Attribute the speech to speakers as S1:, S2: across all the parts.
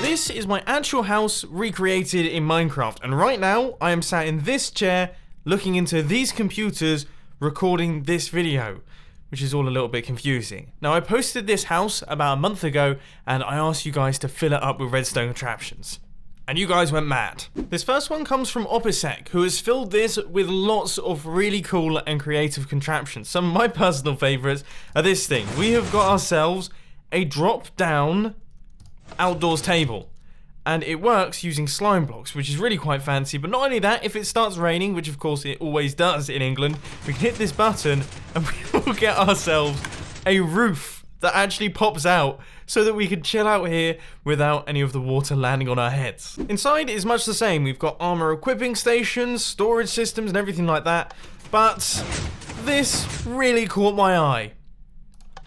S1: This is my actual house recreated in Minecraft, and right now I am sat in this chair looking into these computers recording this video, which is all a little bit confusing. Now, I posted this house about a month ago and I asked you guys to fill it up with redstone contraptions, and you guys went mad. This first one comes from Opposec, who has filled this with lots of really cool and creative contraptions. Some of my personal favourites are this thing. We have got ourselves a drop down outdoors table, and it works using slime blocks, which is really quite fancy. But not only that, if it starts raining, which of course it always does in England, we can hit this button and we will get ourselves a roof that actually pops out so that we can chill out here without any of the water landing on our heads. Inside is much the same. We've got armor equipping stations, storage systems and everything like that, but this really caught my eye.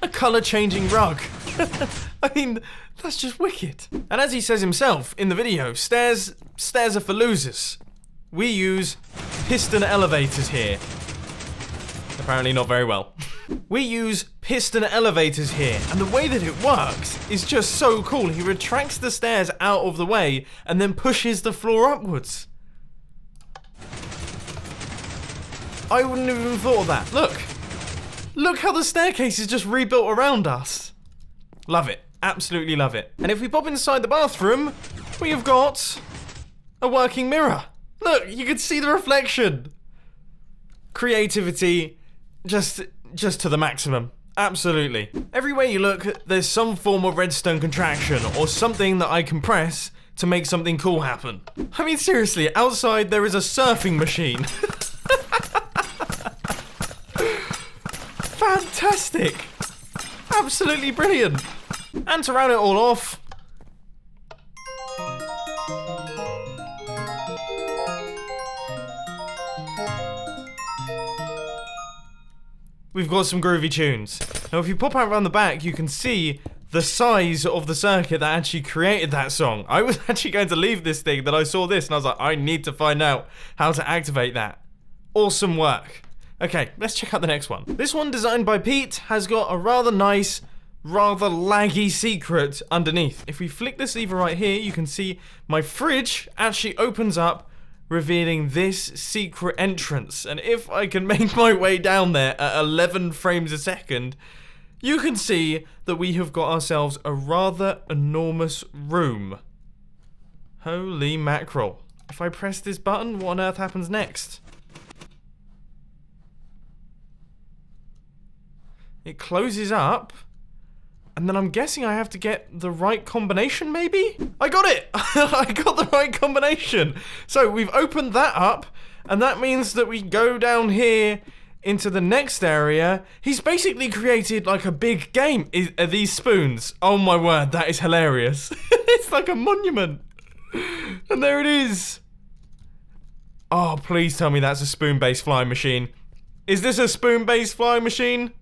S1: A colour changing rug. I mean, that's just wicked. And as he says himself in the video, stairs are for losers. We use piston elevators here. Apparently not very well. We use piston elevators here, and the way that it works is just so cool. He retracts the stairs out of the way and then pushes the floor upwards. I wouldn't have even thought of that. Look how the staircase is just rebuilt around us. Love it. Absolutely love it. And if we pop inside the bathroom, we have got a working mirror. Look, you can see the reflection. Creativity just to the maximum. Absolutely. Everywhere you look, there's some form of redstone contraction or something that I can press to make something cool happen. I mean, seriously, outside there is a surfing machine. Fantastic. Absolutely brilliant. And to round it all off, we've got some groovy tunes. Now, if you pop out around the back, you can see the size of the circuit that actually created that song. I was actually going to leave this thing, then I saw this and I was like, I need to find out how to activate that. Awesome work. Okay, let's check out the next one. This one, designed by Pete, has got a rather nice, rather laggy secret underneath. If we flick this lever right here, you can see my fridge actually opens up, revealing this secret entrance. And if I can make my way down there at 11 frames a second, you can see that we have got ourselves a rather enormous room. Holy mackerel. If I press this button, what on earth happens next? It closes up, and then I'm guessing I have to get the right combination, maybe? I got it! I got the right combination! So we've opened that up, and that means that we go down here into the next area. He's basically created like a big game. Are these spoons? Oh my word, that is hilarious. It's like a monument. And there it is. Oh, please tell me that's a spoon-based flying machine. Is this a spoon-based flying machine?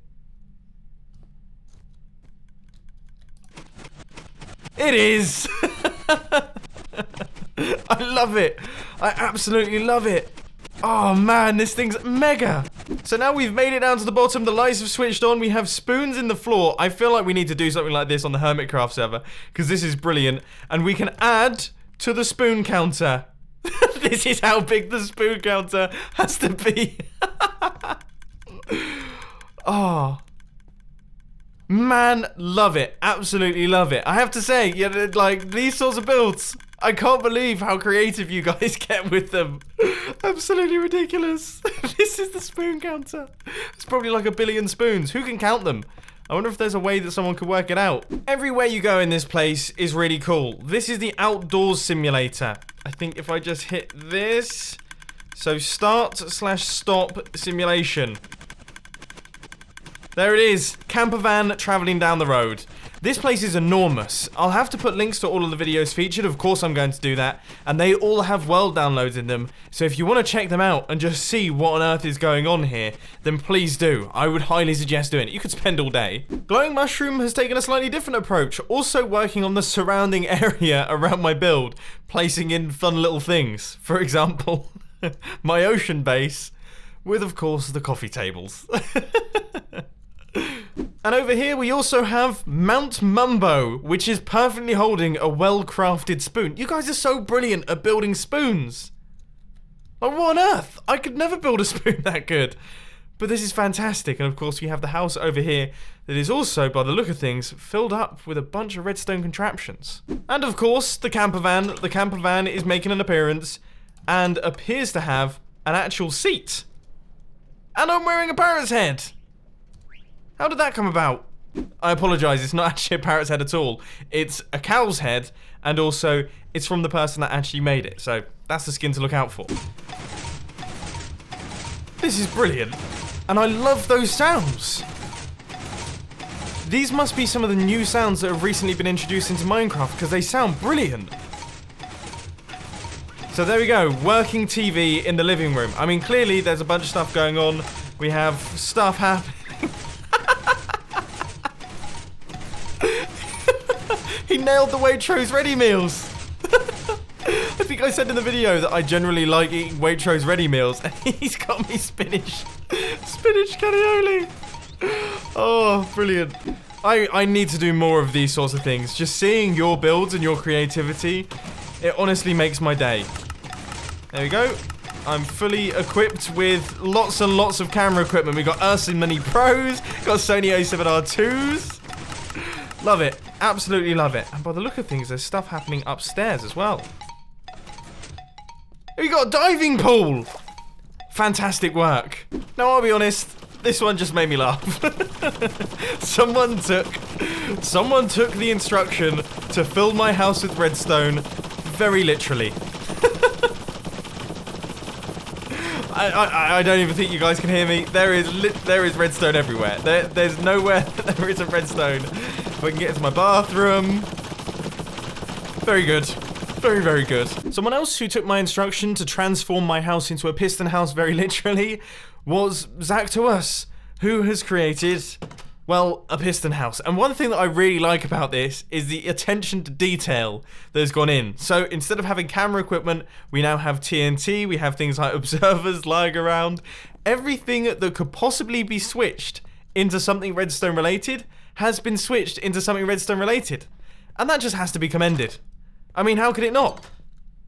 S1: It is! I love it. I absolutely love it. Oh man, this thing's mega. So now we've made it down to the bottom. The lights have switched on. We have spoons in the floor. I feel like we need to do something like this on the Hermitcraft server, because this is brilliant. And we can add to the spoon counter. This is how big the spoon counter has to be. Oh. Man, love it. Absolutely love it. I have to say, yeah, like, these sorts of builds, I can't believe how creative you guys get with them. Absolutely ridiculous. This is the spoon counter. It's probably like 1 billion spoons. Who can count them? I wonder if there's a way that someone could work it out. Everywhere you go in this place is really cool. This is the outdoors simulator. I think if I just hit this, so start/stop simulation. There it is, camper van traveling down the road. This place is enormous. I'll have to put links to all of the videos featured. Of course I'm going to do that. And they all have world downloads in them. So if you want to check them out and just see what on earth is going on here, then please do. I would highly suggest doing it. You could spend all day. Glowing Mushroom has taken a slightly different approach. Also working on the surrounding area around my build. Placing in fun little things. For example, my ocean base. With, of course, the coffee tables. And over here we also have Mount Mumbo, which is perfectly holding a well-crafted spoon. You guys are so brilliant at building spoons. Like, what on earth? I could never build a spoon that good. But this is fantastic. And of course we have the house over here that is also, by the look of things, filled up with a bunch of redstone contraptions. And of course, the camper van. The camper van is making an appearance and appears to have an actual seat. And I'm wearing a parrot's head. How did that come about? I apologise, it's not actually a parrot's head at all. It's a cow's head, and also it's from the person that actually made it. So that's the skin to look out for. This is brilliant. And I love those sounds. These must be some of the new sounds that have recently been introduced into Minecraft, because they sound brilliant. So there we go, working TV in the living room. I mean, clearly there's a bunch of stuff going on. We have stuff happening. He nailed the Waitrose ready meals. I think I said in the video that I generally like eating Waitrose ready meals, and he's got me spinach cannoli. Oh, brilliant. I need to do more of these sorts of things. Just seeing your builds and your creativity, it honestly makes my day. There we go. I'm fully equipped with lots and lots of camera equipment. We've got Ursa Mini Pros, got Sony A7R2s. Love it. Absolutely love it. And by the look of things, there's stuff happening upstairs as well. We got a diving pool. Fantastic work. Now, I'll be honest, this one just made me laugh. Someone took the instruction to fill my house with redstone very literally. I don't even think you guys can hear me. There is redstone everywhere. There's nowhere that there isn't redstone. If I can get into my bathroom. Very good. Very, very good. Someone else who took my instruction to transform my house into a piston house very literally was Zach to Us, who has created, well, a piston house. And one thing that I really like about this is the attention to detail that has gone in. So instead of having camera equipment, we now have TNT, we have things like observers lying around. Everything that could possibly be switched into something redstone related has been switched into something redstone related. And that just has to be commended. I mean, how could it not?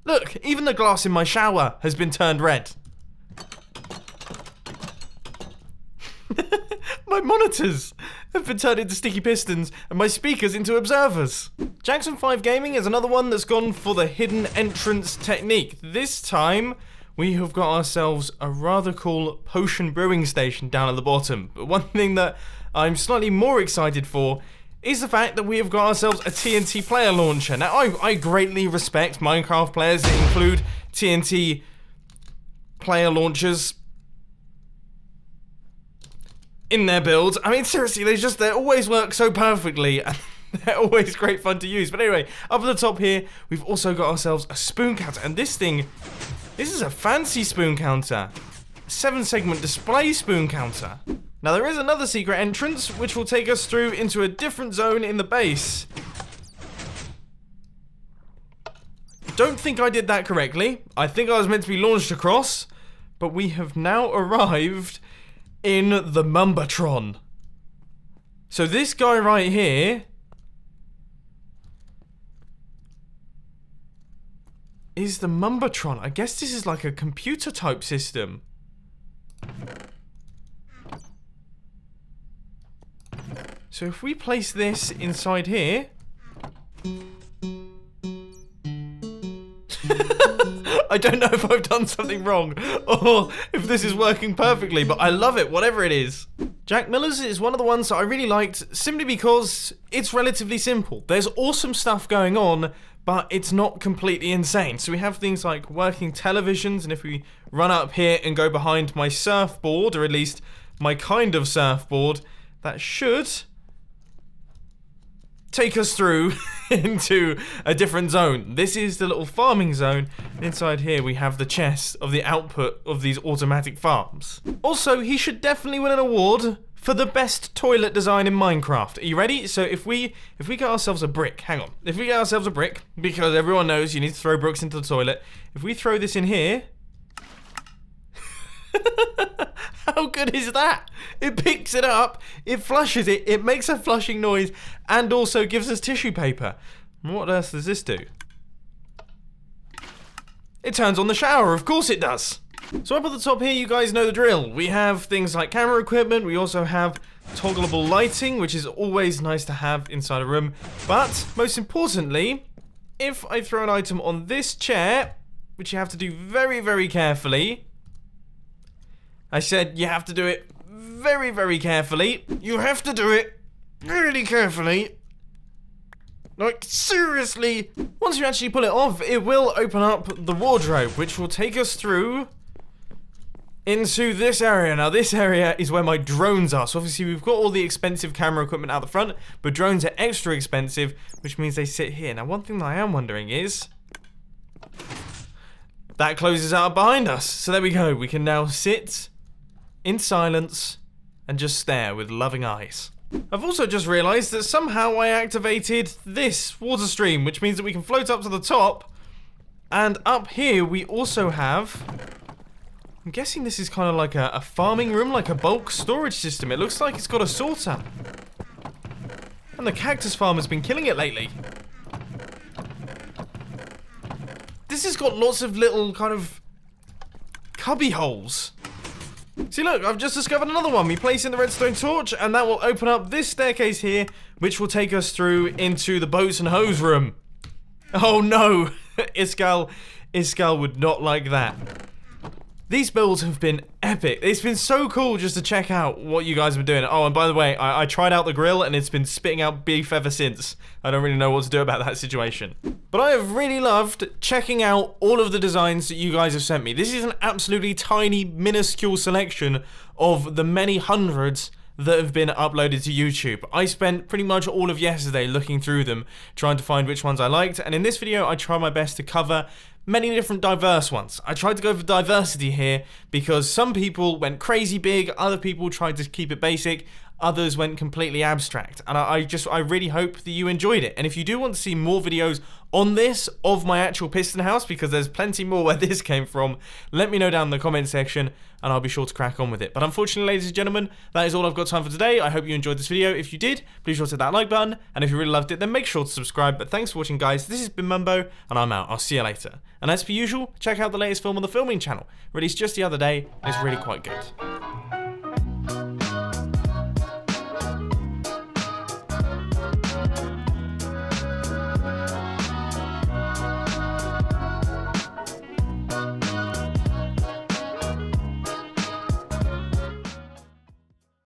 S1: Look, even the glass in my shower has been turned red. My monitors have been turned into sticky pistons and my speakers into observers. Jackson 5 Gaming is another one that's gone for the hidden entrance technique. This time, we have got ourselves a rather cool potion brewing station down at the bottom. But one thing that I'm slightly more excited for is the fact that we have got ourselves a Tnt Flare Launcher. Now, I greatly respect Minecraft players that include Tnt player launchers in their builds. I mean, seriously, they always work so perfectly, and they're always great fun to use. But anyway, up at the top here, we've also got ourselves a spoon counter, and this is a fancy spoon counter. 7-segment display spoon counter. Now, there is another secret entrance, which will take us through into a different zone in the base. Don't think I did that correctly. I think I was meant to be launched across, but we have now arrived in the Mamba Tron. So this guy right here is the Mamba Tron. I guess this is like a computer type system. So if we place this inside here, I don't know if I've done something wrong or if this is working perfectly, but I love it, whatever it is. Jack Miller's is one of the ones that I really liked simply because it's relatively simple. There's awesome stuff going on, but it's not completely insane. So we have things like working televisions, and if we run up here and go behind my surfboard, or at least my kind of surfboard, that should take us through into a different zone. This is the little farming zone. Inside here we have the chest of the output of these automatic farms. Also, he should definitely win an award for the best toilet design in Minecraft. Are you ready? So if we get ourselves a brick, hang on. If we get ourselves a brick, because everyone knows you need to throw bricks into the toilet. If we throw this in here, How good is that? It picks it up, it flushes it, it makes a flushing noise, and also gives us tissue paper. What else does this do? It turns on the shower, of course it does. So up at the top here, you guys know the drill. We have things like camera equipment, we also have toggleable lighting, which is always nice to have inside a room. But, most importantly, if I throw an item on this chair, which you have to do very, very carefully. I said you have to do it very, very carefully. You have to do it really carefully. Like, seriously. Once you actually pull it off, it will open up the wardrobe, which will take us through into this area. Now, this area is where my drones are. So, obviously, we've got all the expensive camera equipment out the front, but drones are extra expensive, which means they sit here. Now, one thing that I am wondering is... that closes out behind us. So, there we go. We can now sit in silence and just stare with loving eyes. I've also just realised that somehow I activated this water stream, which means that we can float up to the top. And up here we also have... I'm guessing this is kind of like a farming room, like a bulk storage system. It looks like it's got a sorter. And the cactus farm has been killing it lately. This has got lots of little kind of cubby holes. See, look, I've just discovered another one. We place in the redstone torch, and that will open up this staircase here, which will take us through into the boats and hose room. Oh no, Iskal would not like that. These builds have been epic. It's been so cool just to check out what you guys have been doing. Oh, and by the way, I tried out the grill, and it's been spitting out beef ever since. I don't really know what to do about that situation. But I have really loved checking out all of the designs that you guys have sent me. This is an absolutely tiny, minuscule selection of the many hundreds that have been uploaded to YouTube. I spent pretty much all of yesterday looking through them, trying to find which ones I liked, and in this video I tried my best to cover many different diverse ones. I tried to go for diversity here because some people went crazy big, other people tried to keep it basic, others went completely abstract, and I really hope that you enjoyed it. And if you do want to see more videos on this of my actual piston house, because there's plenty more where this came from, let me know down in the comment section and I'll be sure to crack on with it. But unfortunately, ladies and gentlemen, that is all I've got time for today. I hope you enjoyed this video. If you did, please sure to hit that like button, and if you really loved it, then make sure to subscribe. But thanks for watching, guys. This has been Mumbo, and I'm out. I'll see you later. And as per usual, check out the latest film on the filming channel, released just the other day. It's really quite good.